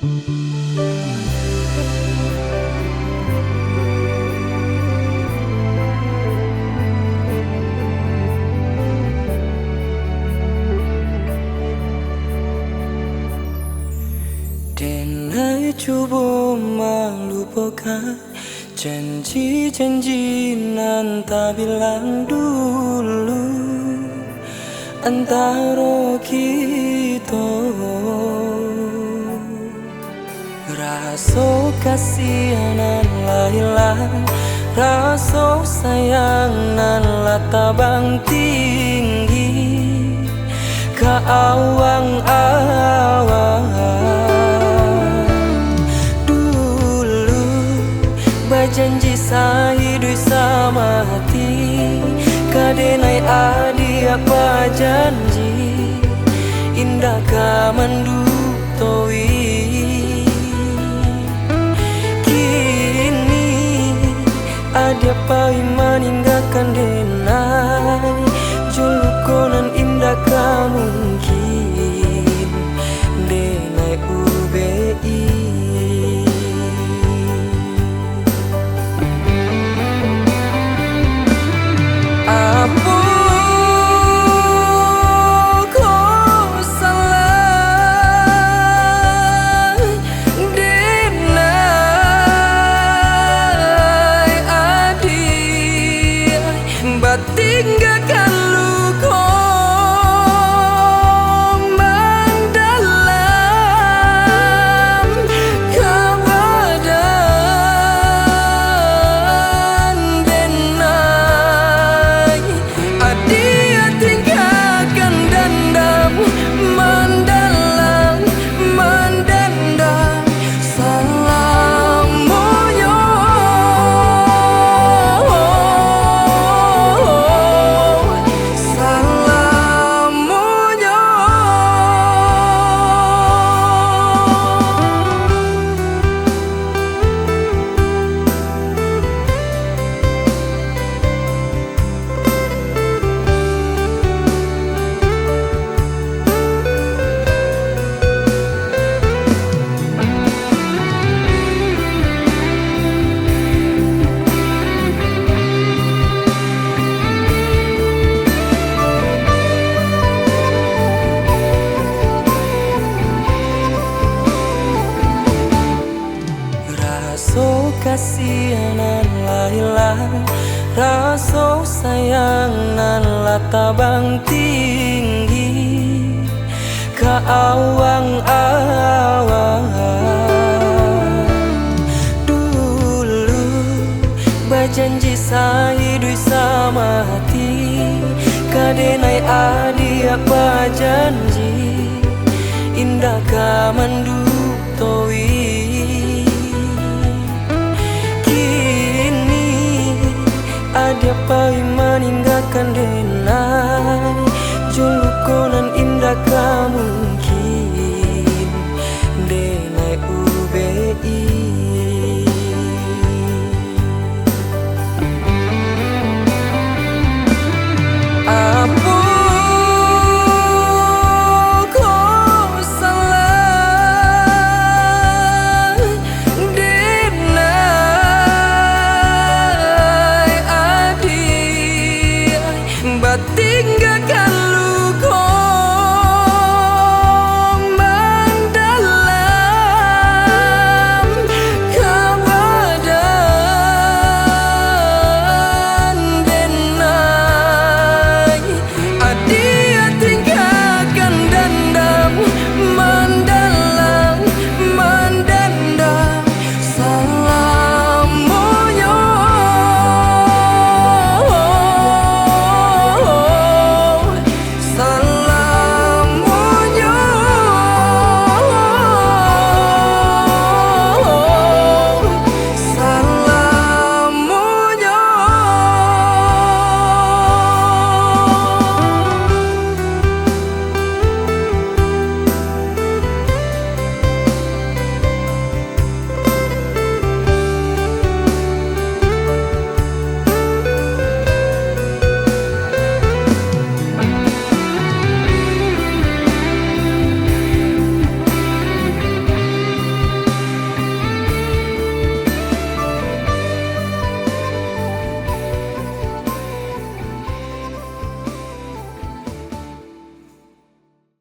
Denai coba melupakan janji-janji nan tak bilang dulu antara kita. Rasa kasihanan lah hilang, rasa sayang nan lah tabang tinggi ke awang-awang. Janji sehidup sama hati, kadenai adi apa janji indah ka mendutoi. Kini adi apa meninggalkan denai julukonan indah ka mungkin denai UBI. Tinggalkan luka mendalam kebadan denai. Adia tinggalkan dendam mendalam, mendendam selamanya. Kasihanan lah hilang, rasa sayang nan lah tabang tinggi ke awang-awang. Dulu berjanji sehidup sama hati, kadenai adi apa janji indah ka mendutoi. Ada apa meninggalkan denai julukonan indah ka mungkin denai UBI. Tinggalkan